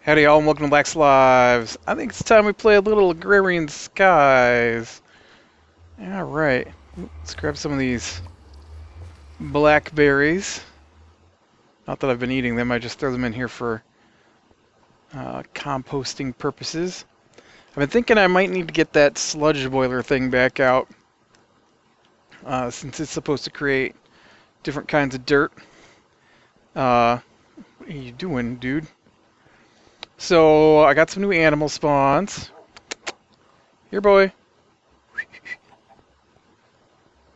Howdy y'all and welcome to Black's Lives. I think it's time we play a little Agrarian Skies. Alright, let's grab some of these blackberries. Not that I've been eating them, I just throw them in here for composting purposes. I've been thinking I might need to get that sludge boiler thing back out since it's supposed to create different kinds of dirt. What are you doing, dude? So, I got some new animal spawns. Here, boy.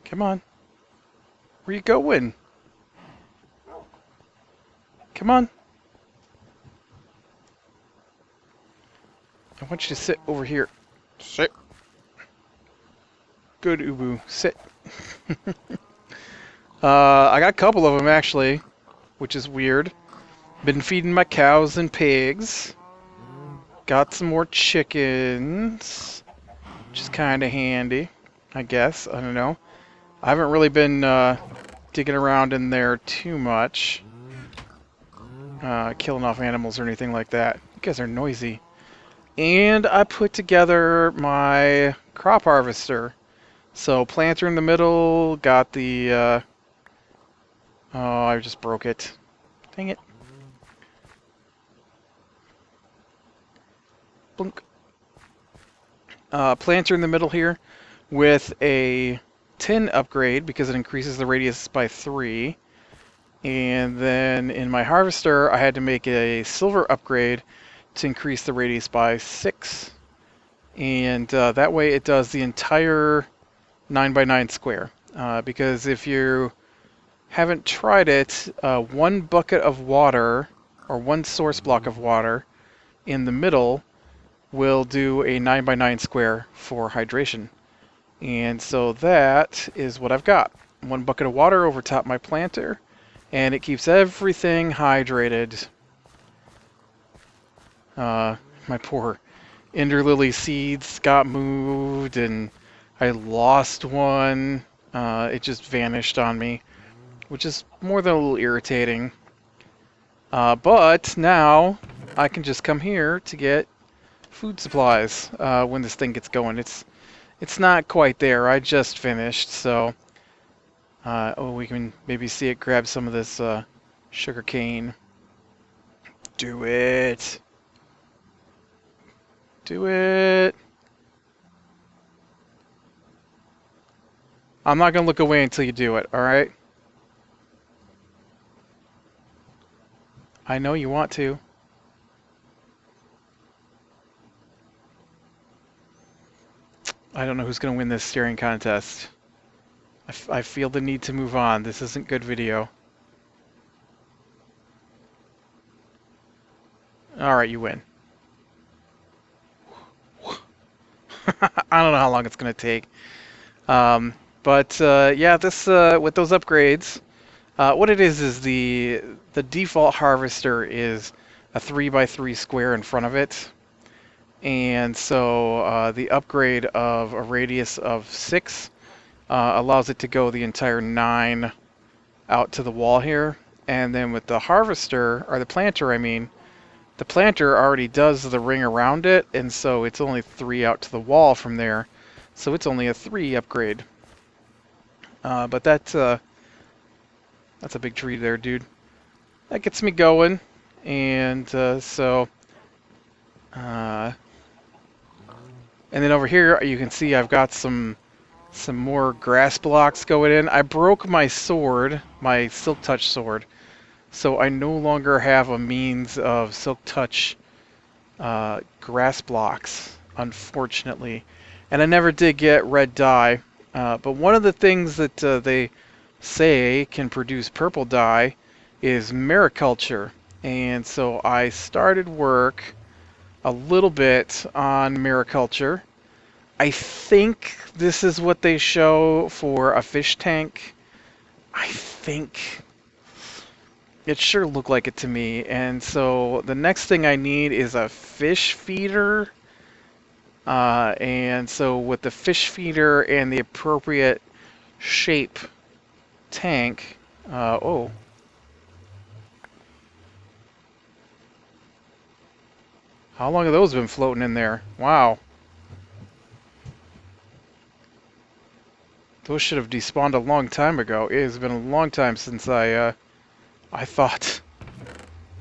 Come on. Where you going? Come on. I want you to sit over here. Sit. Good, Ubu. Sit. I got a couple of them, actually, which is weird. Been feeding my cows and pigs. Got some more chickens, which is kind of handy, I guess. I don't know. I haven't really been digging around in there too much, killing off animals or anything like that. You guys are noisy. And I put together my crop harvester. So planter in the middle, got the... oh, I just broke it. Dang it. Blunk. Planter in the middle here with a tin upgrade because it increases the radius by 3. And then in my harvester, I had to make a silver upgrade to increase the radius by 6. And that way it does the entire 9x9 square. Because if you haven't tried it, 1 bucket of water, or 1 source block of water in the middle will do a 9x9 square for hydration. And so that is what I've got. 1 bucket of water over top my planter, and it keeps everything hydrated. My poor Ender Lily seeds got moved, and I lost one. It just vanished on me, which is more than a little irritating. But now I can just come here to get food supplies when this thing gets going. It's not quite there. I just finished, so oh, we can maybe see it grab some of this sugar cane. Do it. Do it. I'm not gonna look away until you do it, all right? I know you want to. I don't know who's going to win this staring contest. I feel the need to move on. This isn't good video. Alright, you win. I don't know how long it's going to take. Yeah, this with those upgrades, what it is the default harvester is a 3x3 square in front of it. And so the upgrade of a radius of 6 allows it to go the entire 9 out to the wall here. And then with the harvester, or the planter I mean, the planter already does the ring around it, and so it's only 3 out to the wall from there. So it's only a 3 upgrade. But that's a big tree there, dude. That gets me going. And and then over here, you can see I've got some more grass blocks going in. I broke my sword, my Silk Touch sword, so I no longer have a means of Silk Touch grass blocks, unfortunately. And I never did get red dye. But one of the things that they say can produce purple dye is mariculture. And so I started work a little bit on mariculture. I think this is what they show for a fish tank. I think. It sure looked like it to me. And so the next thing I need is a fish feeder. And so with the fish feeder and the appropriate shape tank, oh. How long have those been floating in there? Wow. Those should have despawned a long time ago. It has been a long time since I thought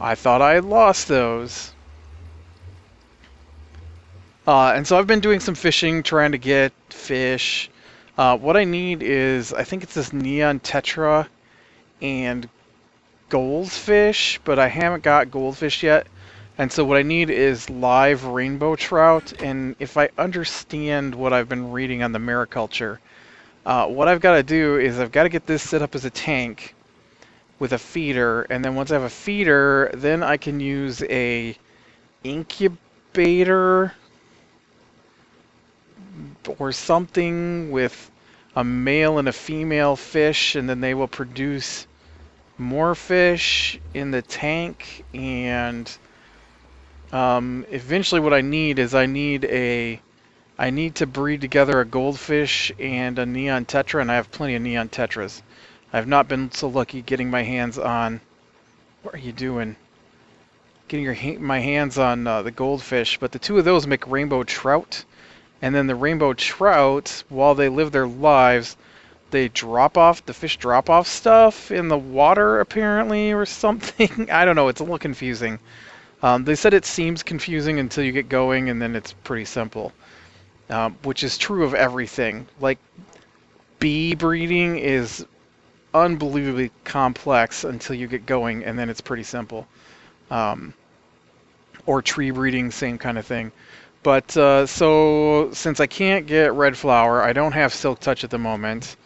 I had lost those. And so I've been doing some fishing, trying to get fish. What I need is, I think it's this neon tetra and goldfish, but I haven't got goldfish yet. And so what I need is live rainbow trout, and if I understand what I've been reading on the mariculture, what I've got to do is I've got to get this set up as a tank with a feeder, and then once I have a feeder, then I can use a incubator or something with a male and a female fish, and then they will produce more fish in the tank. And eventually what I need is I need to breed together a goldfish and a neon tetra, and I have plenty of neon tetras. I've not been so lucky getting my hands on... What are you doing? Getting my hands on the goldfish, but the two of those make rainbow trout. And then the rainbow trout, while they live their lives, they the fish drop off stuff in the water apparently or something. I don't know, it's a little confusing. They said it seems confusing until you get going, and then it's pretty simple. Which is true of everything. Like, bee breeding is unbelievably complex until you get going, and then it's pretty simple. Or tree breeding, same kind of thing. But, so, since I can't get red flower, I don't have silk touch at the moment.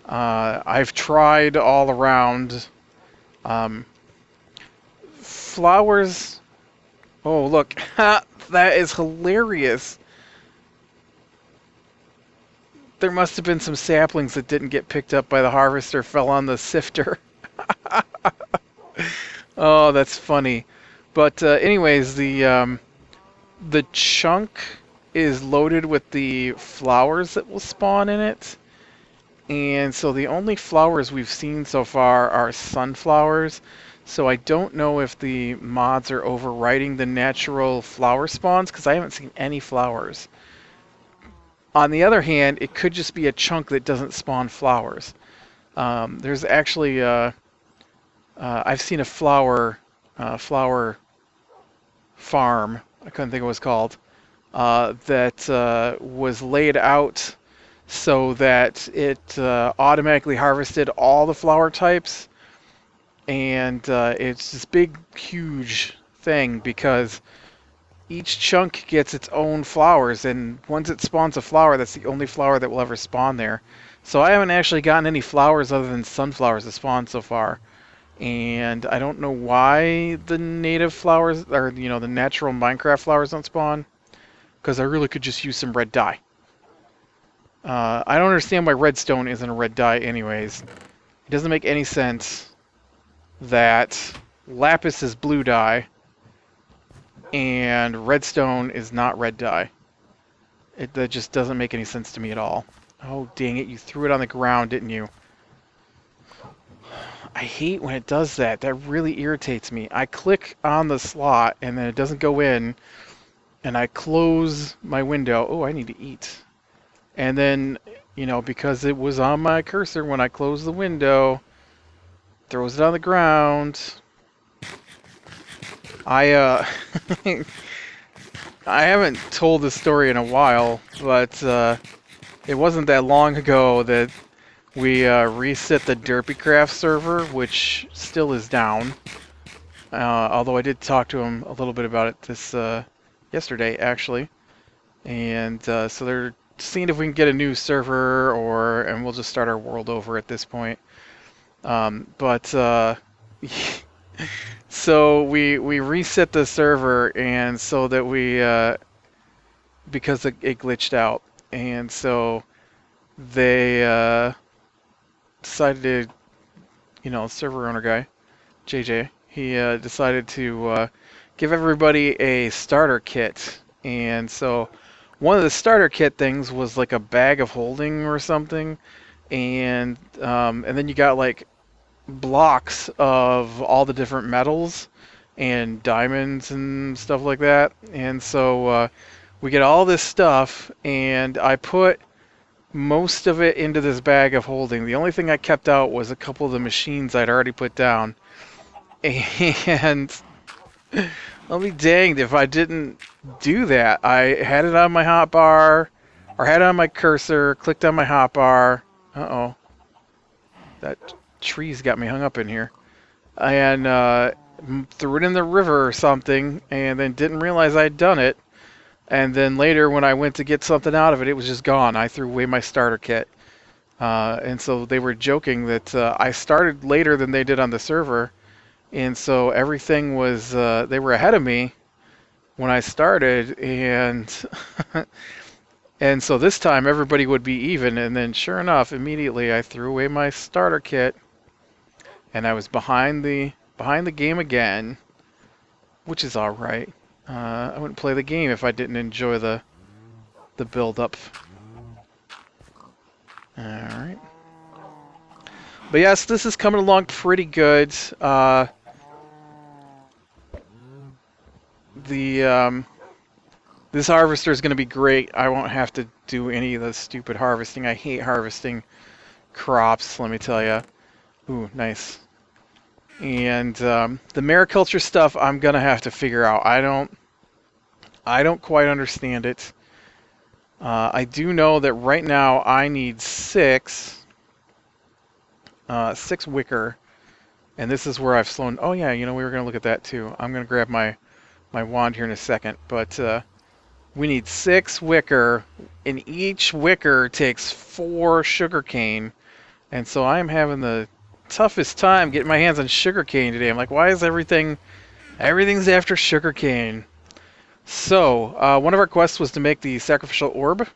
I've tried all around. Flowers... Oh, look. That is hilarious. There must have been some saplings that didn't get picked up by the harvester, fell on the sifter. Oh, that's funny. But anyways, the chunk is loaded with the flowers that will spawn in it. And so the only flowers we've seen so far are sunflowers. So I don't know if the mods are overriding the natural flower spawns, because I haven't seen any flowers. On the other hand, it could just be a chunk that doesn't spawn flowers. There's actually, I've seen a flower farm, I couldn't think of what it's called, that was laid out so that it automatically harvested all the flower types. And it's this big, huge thing because each chunk gets its own flowers, and once it spawns a flower, that's the only flower that will ever spawn there. So I haven't actually gotten any flowers other than sunflowers to spawn so far. And I don't know why the native flowers, or the natural Minecraft flowers don't spawn, because I really could just use some red dye. I don't understand why redstone isn't a red dye anyways. It doesn't make any sense that lapis is blue dye and redstone is not red dye. That just doesn't make any sense to me at all. Oh, dang it, you threw it on the ground, didn't you? I hate when it does that. That really irritates me. I click on the slot and then it doesn't go in, and I close my window. Oh, I need to eat. And then, because it was on my cursor when I closed the window, throws it on the ground. I haven't told this story in a while, but it wasn't that long ago that we reset the Derpycraft server, which still is down. Although I did talk to him a little bit about it this yesterday, actually. And so they're seeing if we can get a new server, and we'll just start our world over at this point. So we reset the server, and so that because it glitched out, and so they decided to, server owner guy, JJ, he decided to give everybody a starter kit. And so one of the starter kit things was like a bag of holding or something, and then you got like blocks of all the different metals, and diamonds and stuff like that. And so we get all this stuff, and I put most of it into this bag of holding. The only thing I kept out was a couple of the machines I'd already put down. And I'll be danged if I didn't do that. I had it on my hotbar, or had it on my cursor, clicked on my hotbar. Uh-oh. That tree's got me hung up in here. And threw it in the river or something, and then didn't realize I'd done it. And then later, when I went to get something out of it, it was just gone. I threw away my starter kit. And so they were joking that I started later than they did on the server. And so everything was, they were ahead of me when I started. And and so this time everybody would be even. And then sure enough, immediately I threw away my starter kit. And I was behind the game again, which is all right. I wouldn't play the game if I didn't enjoy the build-up. All right. But yes, this is coming along pretty good. This harvester is going to be great. I won't have to do any of the stupid harvesting. I hate harvesting crops, let me tell you. Ooh, nice. And the mariculture stuff, I'm going to have to figure out. I don't quite understand it. I do know that right now I need six wicker, and this is where I've slown. Oh yeah, you know, we were going to look at that too. I'm going to grab my wand here in a second, but we need 6 wicker, and each wicker takes 4 sugarcane, and so I'm having the toughest time getting my hands on sugarcane today. I'm like, why is everything's after sugarcane? So, one of our quests was to make the sacrificial orb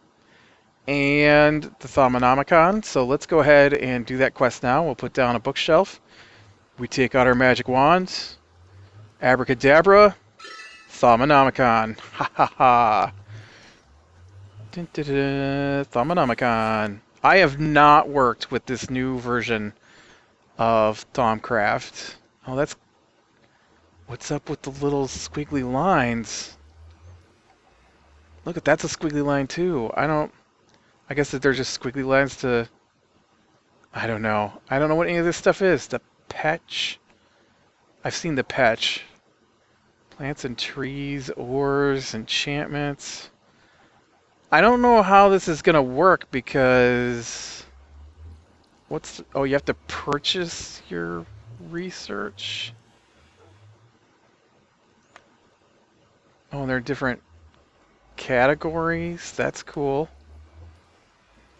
and the Thaumonomicon. So let's go ahead and do that quest now. We'll put down a bookshelf. We take out our magic wands. Abracadabra. Thaumonomicon. Ha ha ha. Thaumonomicon. I have not worked with this new version of Thaumcraft. Oh, that's... What's up with the little squiggly lines? Look, that's a squiggly line too. I guess that they're just squiggly lines to... I don't know. I don't know what any of this stuff is. The patch. I've seen the patch. Plants and trees, ores, enchantments. I don't know how this is going to work because... Oh, you have to purchase your research? Oh, and there are different categories. That's cool.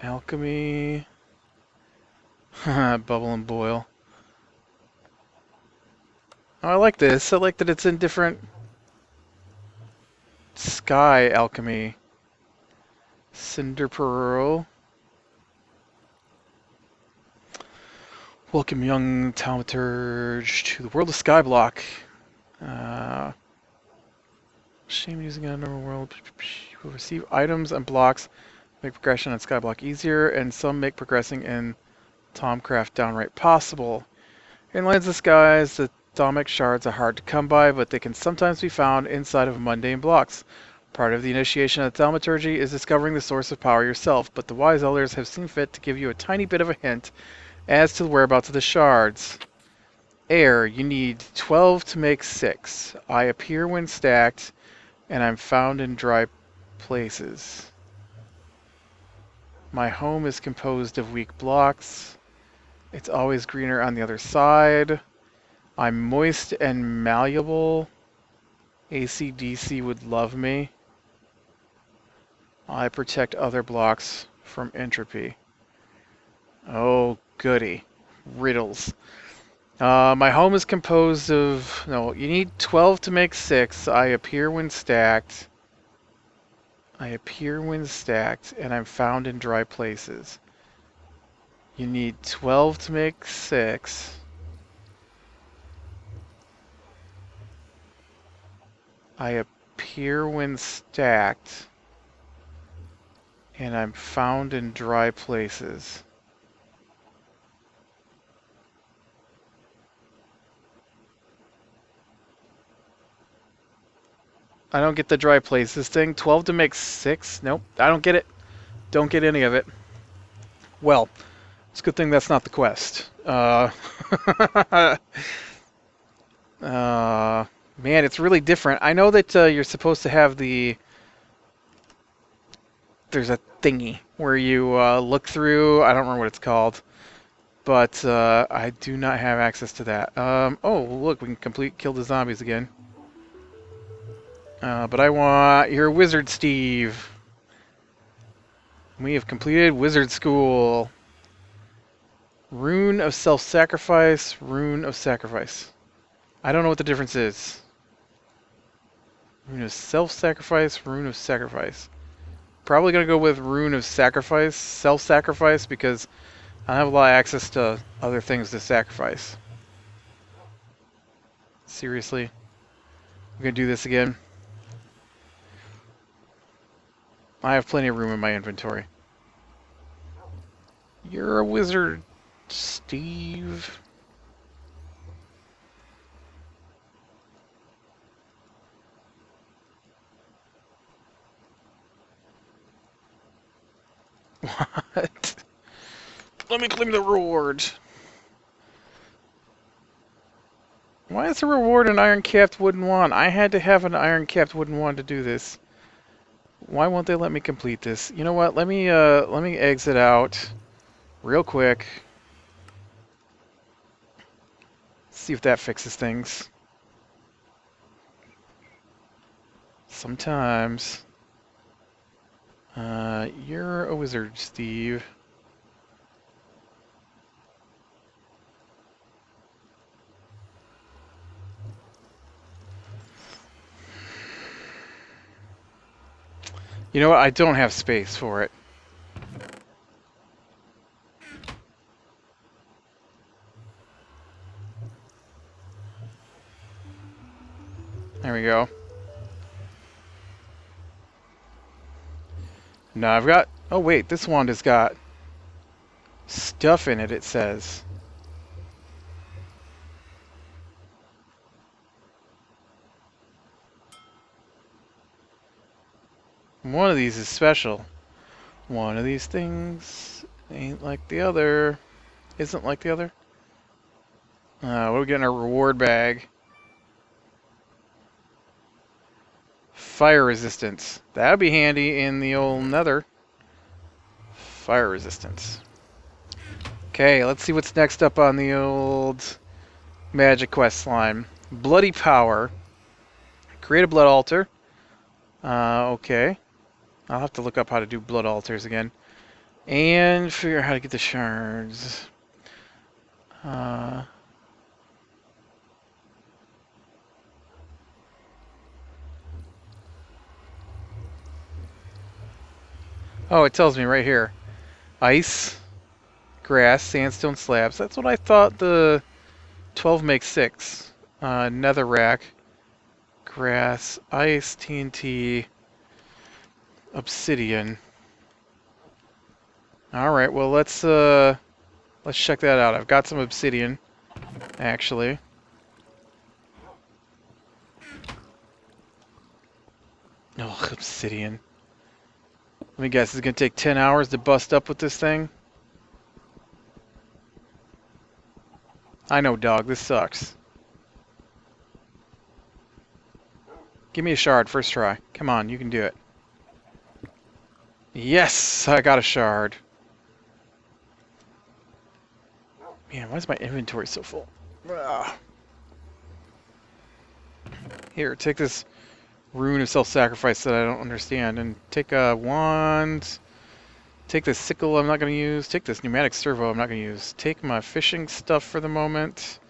Alchemy. Bubble and boil. Oh, I like this. I like that it's in different... Sky alchemy. Cinder pearl. Welcome, young thaumaturge, to the world of Skyblock. Shame using a normal world. You will receive items and blocks, make progression on Skyblock easier, and some make progressing in Thaumcraft downright possible. In Lands of Skies, the Thaumic shards are hard to come by, but they can sometimes be found inside of mundane blocks. Part of the initiation of thaumaturgy is discovering the source of power yourself, but the wise elders have seen fit to give you a tiny bit of a hint as to the whereabouts of the shards. Air, you need 12 to make 6. I appear when stacked, and I'm found in dry places. My home is composed of weak blocks. It's always greener on the other side. I'm moist and malleable. AC/DC would love me. I protect other blocks from entropy. Oh, goody. Riddles. My home is composed of... No, you need 12 to make 6. I appear when stacked. And I'm found in dry places. You need 12 to make 6. I appear when stacked. And I'm found in dry places. I don't get the dry places thing. 12 to make 6? Nope, I don't get it. Don't get any of it. Well, it's a good thing that's not the quest. Man, it's really different. I know that you're supposed to have the... There's a thingy where you look through. I don't remember what it's called. But I do not have access to that. Oh, look, we can kill the zombies again. But I want your wizard, Steve. We have completed wizard school. Rune of self-sacrifice, rune of sacrifice. I don't know what the difference is. Rune of self-sacrifice, rune of sacrifice. Probably going to go with rune of sacrifice, self-sacrifice, because I don't have a lot of access to other things to sacrifice. Seriously? I'm going to do this again? I have plenty of room in my inventory. You're a wizard, Steve. What? Let me claim the reward. Why is the reward an iron-capped wooden wand? I had to have an iron-capped wooden wand to do this. Why won't they let me complete this? You know what? Let me exit out real quick. See if that fixes things. Sometimes. You're a wizard, Steve. You know what? I don't have space for it. There we go. No, I've got... Oh, wait. This wand has got stuff in it, it says. One of these is special. One of these things ain't like the other. Isn't like the other. We're getting a reward bag. Fire resistance. That would be handy in the old nether. Fire resistance. Okay, let's see what's next up on the old magic quest line. Bloody power. Create a blood altar. Okay. I'll have to look up how to do blood altars again. And figure out how to get the shards. Oh, it tells me right here. Ice, grass, sandstone slabs. That's what I thought the 12 makes 6. Netherrack, grass, ice, TNT, obsidian. Alright, well let's check that out. I've got some obsidian, actually. Oh, obsidian. Let me guess, it's going to take 10 hours to bust up with this thing? I know, dog. This sucks. Give me a shard, first try. Come on, you can do it. Yes! I got a shard. Man, why is my inventory so full? Ugh. Here, take this rune of self-sacrifice that I don't understand, and take a wand, take this sickle I'm not going to use, take this pneumatic servo I'm not going to use, take my fishing stuff for the moment.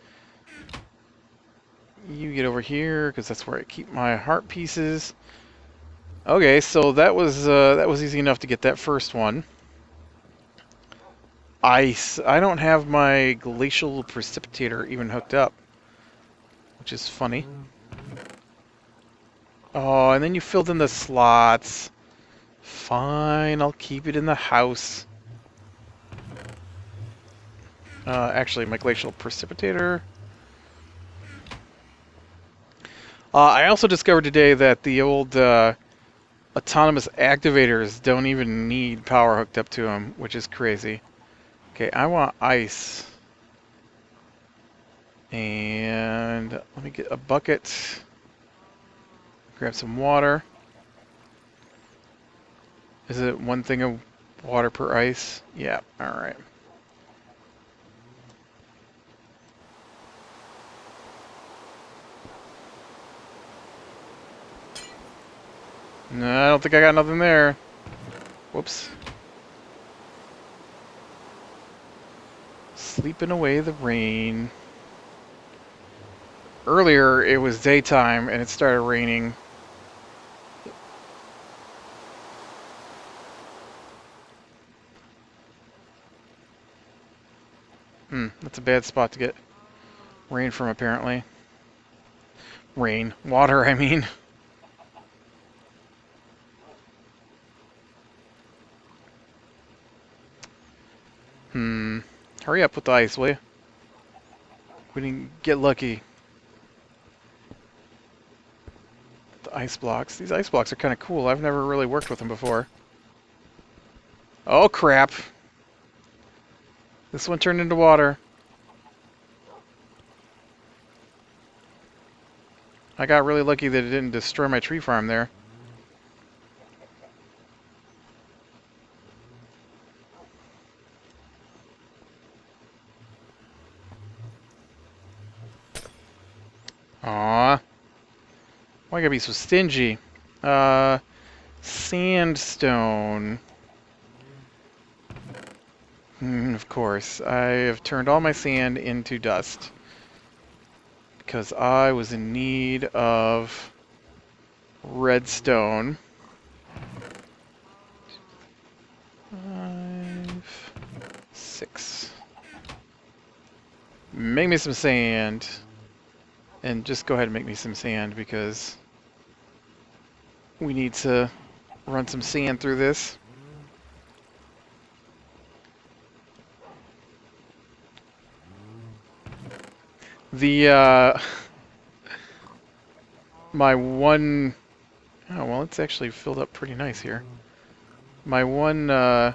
You get over here, because that's where I keep my heart pieces. Okay, so that was easy enough to get that first one. Ice. I don't have my glacial precipitator even hooked up, which is funny. Oh, and then you filled in the slots. Fine, I'll keep it in the house. Actually, my glacial precipitator. I also discovered today that the old autonomous activators don't even need power hooked up to them, which is crazy. Okay, I want ice. And let me get a bucket. Grab some water. Is it one thing of water per ice? Yeah, alright. No, I don't think I got nothing there. Whoops. Sleeping away the rain. Earlier, it was daytime and it started raining. That's a bad spot to get rain from, apparently. Water, I mean. Hurry up with the ice, will you? We didn't get lucky. The ice blocks. These ice blocks are kind of cool. I've never really worked with them before. Oh, crap. This one turned into water. I got really lucky that it didn't destroy my tree farm there. Aww. Why gotta be so stingy? Sandstone. Of course. I have turned all my sand into dust. Because I was in need of redstone. 5, 6. Make me some sand. And just go ahead and make me some sand because we need to run some sand through this. The, my one... Oh, well, it's actually filled up pretty nice here. My one,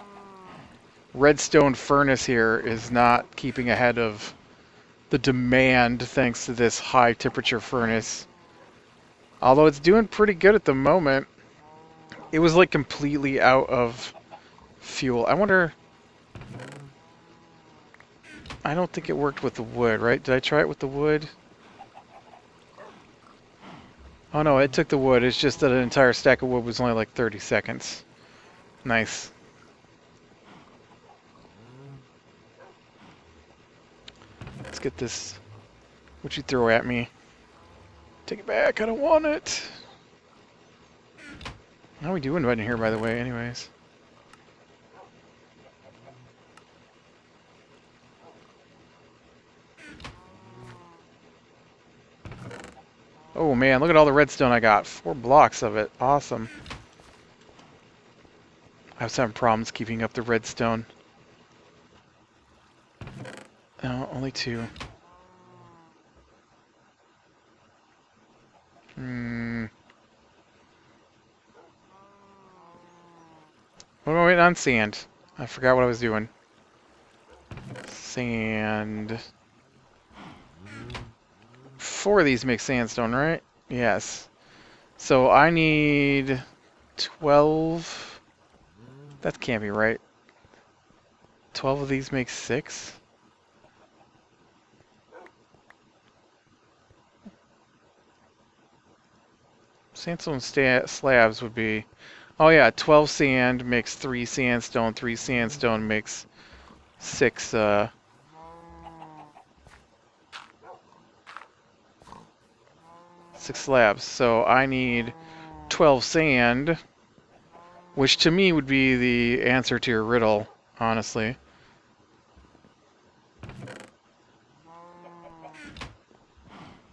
redstone furnace here is not keeping ahead of the demand thanks to this high temperature furnace. Although it's doing pretty good at the moment. It was like completely out of fuel. I wonder... I don't think it worked with the wood, right? Did I try it with the wood? Oh no, it took the wood. It's just that an entire stack of wood was only like 30 seconds. Nice. Let's get this. What'd you throw at me? Take it back. I don't want it. How are we doing right in here, by the way, anyways? Oh man, look at all the redstone I got. 4 blocks of it. Awesome. I was having problems keeping up the redstone. No, only 2. What am I waiting on? Sand. I forgot what I was doing. Sand. 4 of these make sandstone, right? Yes. So I need 12. That can't be right. 12 of these make 6? Sandstone slabs would be... Oh yeah, 12 sand makes 3 sandstone. 3 sandstone makes 6, 6 slabs. So I need 12 sand, which to me would be the answer to your riddle, honestly.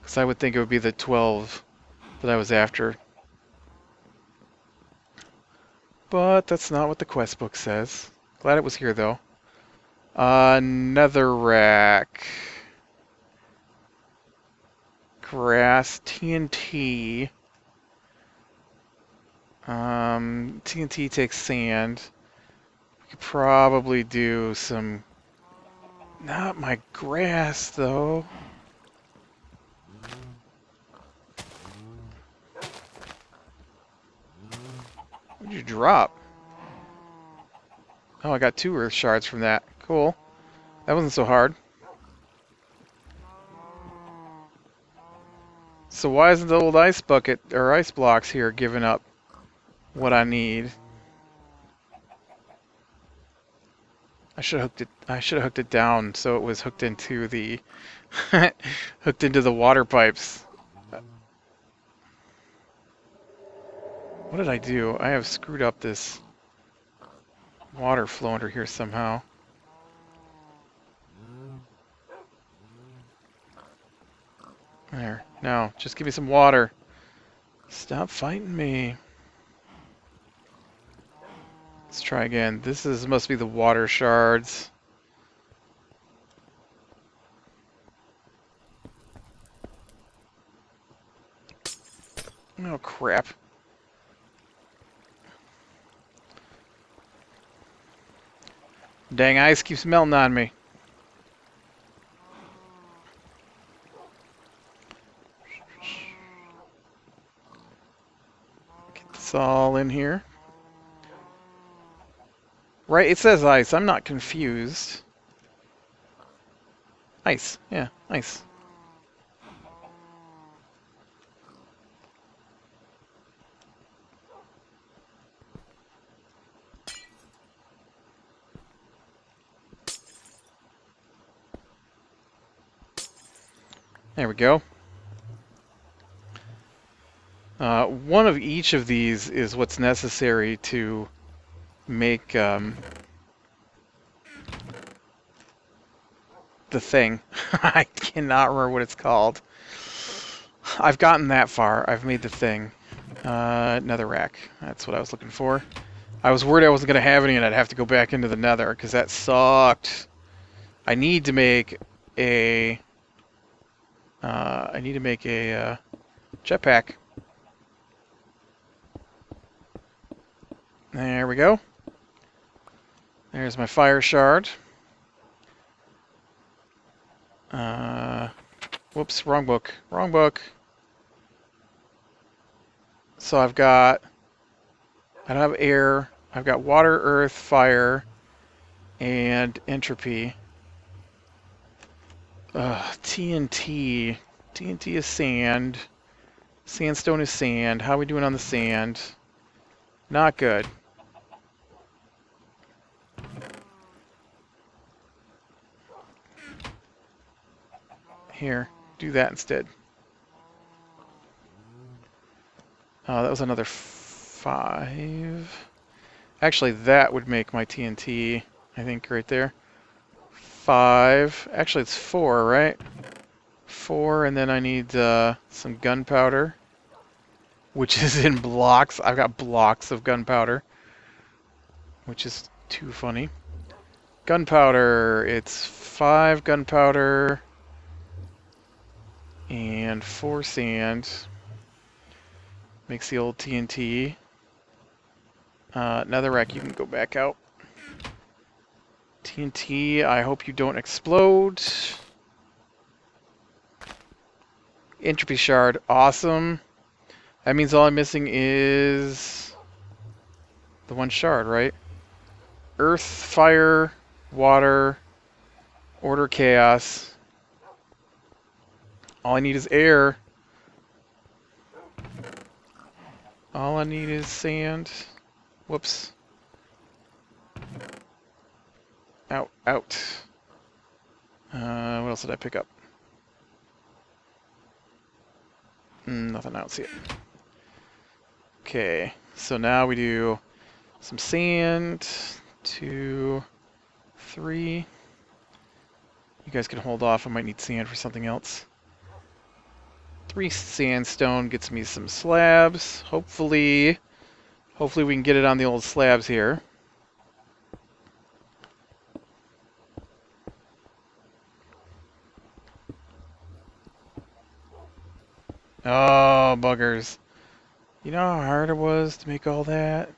Because I would think it would be the 12 that I was after. But that's not what the quest book says. Glad it was here, though. Netherrack. grass, TNT. TNT takes sand. We could probably do some... Not my grass, though. What did you drop? Oh, I got 2 earth shards from that. Cool. That wasn't so hard. So why isn't the old ice bucket or ice blocks here giving up what I need? I should have hooked it down so it was hooked into the hooked into the water pipes. What did I do? I have screwed up this water flow under here somehow. There. No, just give me some water. Stop fighting me. Let's try again. Must be the water shards. Oh crap. Dang, ice keeps melting on me. Get this all in here. Right, it says ice. I'm not confused. Ice. Yeah, ice. There we go. One of each of these is what's necessary to make the thing. I cannot remember what it's called. I've gotten that far. I've made the thing. Nether rack. That's what I was looking for. I was worried I wasn't going to have any and I'd have to go back into the nether because that sucked. I need to make a... jetpack. There we go. There's my fire shard. Whoops, wrong book. Wrong book. So I don't have air. I've got water, earth, fire, and entropy. TNT. TNT is sand. Sandstone is sand. How are we doing on the sand? Not good. Here, do that instead. Oh, that was another 5. Actually, that would make my TNT, I think, right there. 5. Actually, it's 4, right? 4, and then I need some gunpowder, which is in blocks. I've got blocks of gunpowder, which is too funny. Gunpowder, it's 5 gunpowder and 4 sand. Makes the old TNT. Netherrack, you can go back out. TNT, I hope you don't explode. Entropy shard, awesome. That means all I'm missing is the 1 shard, right? Earth, fire, water, order, chaos. All I need is air. All I need is sand. Whoops. Out, out. What else did I pick up? Nothing, I don't see it. Okay, so now we do some sand. 2, 3. You guys can hold off, I might need sand for something else. 3 sandstone gets me some slabs. Hopefully we can get it on the old slabs here. Oh, buggers. You know how hard it was to make all that?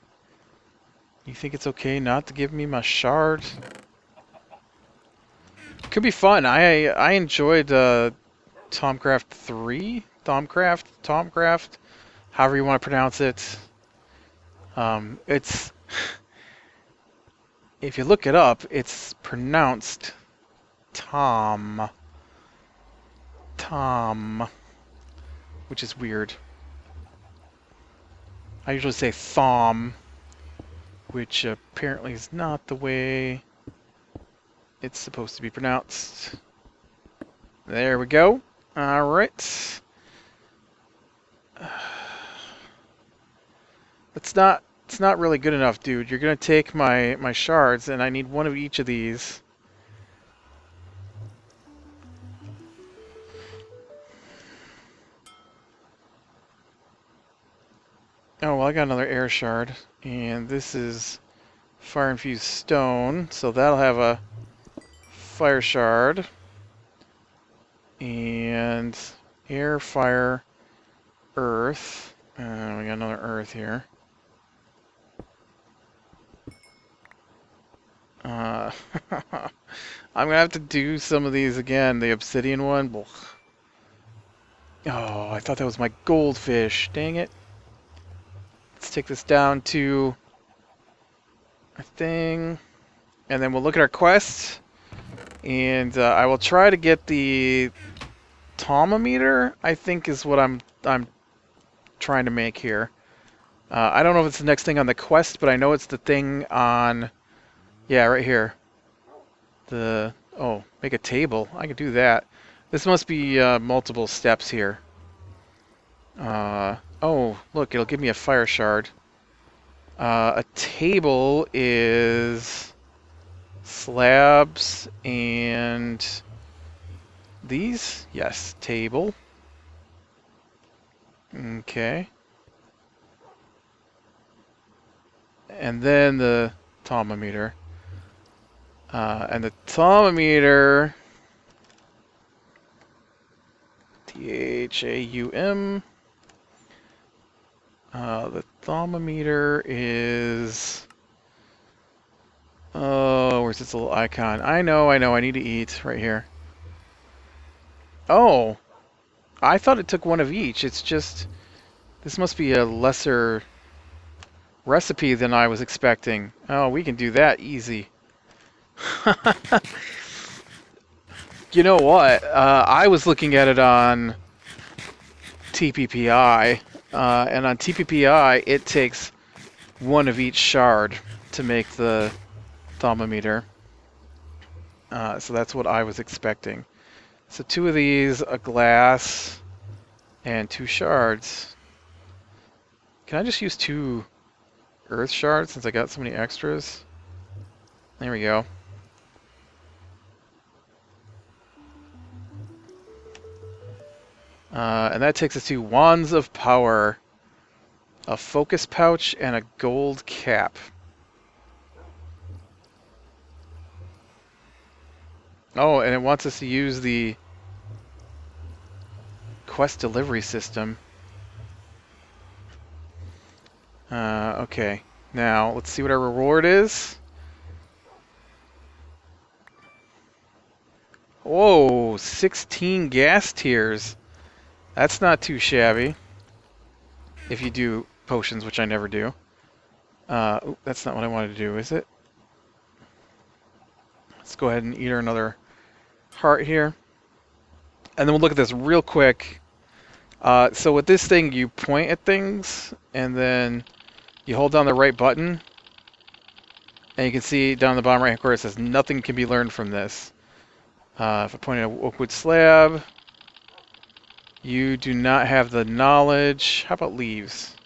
You think it's okay not to give me my shard? Could be fun. I enjoyed Tomcraft 3? Tomcraft, however you want to pronounce it. It's... If you look it up, it's pronounced Tom, which is weird. I usually say Thom, which apparently is not the way it's supposed to be pronounced. There we go. Alright. It's not really good enough, dude. You're gonna take my shards, and I need one of each of these. Oh, well, I got another air shard, and this is fire-infused stone, so that'll have a fire shard, and air, fire, earth. We got another earth here. I'm gonna have to do some of these again. The obsidian one. Ugh. Oh, I thought that was my goldfish. Dang it. Let's take this down to a thing, and then we'll look at our quest. And I will try to get the tomometer, I think is what I'm trying to make here. I don't know if it's the next thing on the quest, but I know it's the thing on... Yeah, right here. Oh, make a table. I could do that. This must be multiple steps here. Oh, look, it'll give me a fire shard. A table is slabs and these? Yes, table. Okay. And then the tomometer. And the tomometer, THAUM, the thermometer is, oh, where's this little icon? I know, I need to eat right here. Oh, I thought it took one of each. It's just, this must be a lesser recipe than I was expecting. Oh, we can do that easy. You know what? I was looking at it on TPPI, and on TPPI it takes one of each shard to make the thermometer. So that's what I was expecting. So 2 of these, a glass, and 2 shards. Can I just use 2 earth shards since I got so many extras? There we go. And that takes us to Wands of Power, a focus pouch, and a gold cap. Oh, and it wants us to use the quest delivery system. Okay. Now, let's see what our reward is. Whoa, 16 gas tiers. That's not too shabby. If you do potions, which I never do. That's not what I wanted to do, is it? Let's go ahead and eat her another heart here. And then we'll look at this real quick. So with this thing, you point at things, and then you hold down the right button. And you can see down in the bottom right-hand corner it says, nothing can be learned from this. If I point at an oakwood slab, you do not have the knowledge. How about leaves?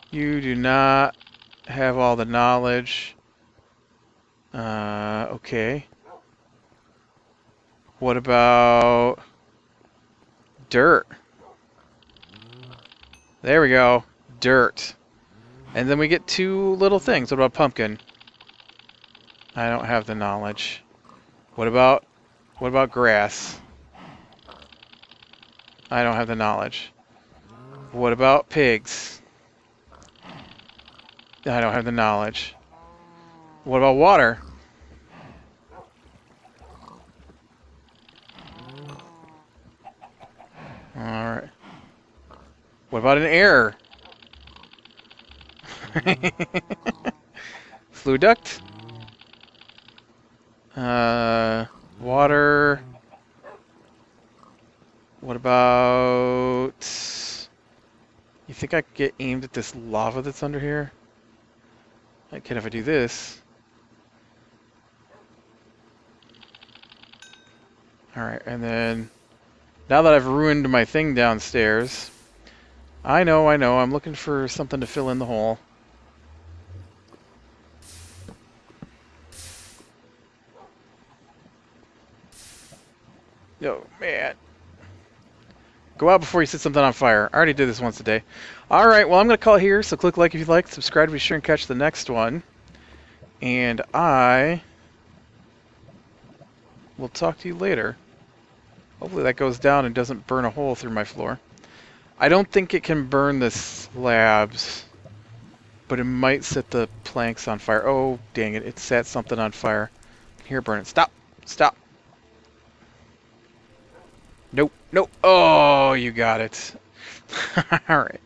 You do not have all the knowledge. Okay. What about dirt? There we go. Dirt. And then we get 2 little things. What about pumpkin? I don't have the knowledge. What about grass? I don't have the knowledge. What about pigs? I don't have the knowledge. What about water? Alright. What about an air? Fluid duct? Water. What about... You think I could get aimed at this lava that's under here? I can if I do this. Alright, and then... Now that I've ruined my thing downstairs... I know, I'm looking for something to fill in the hole. Oh, man. Go out before you set something on fire. I already did this once a day. Alright, well, I'm going to call it here, so click like if you'd like, subscribe to be sure and catch the next one. And I will talk to you later. Hopefully that goes down and doesn't burn a hole through my floor. I don't think it can burn the slabs, but it might set the planks on fire. Oh, dang it. It set something on fire. Here, burn it. Stop. Stop. Nope. Nope. Oh, you got it. All right.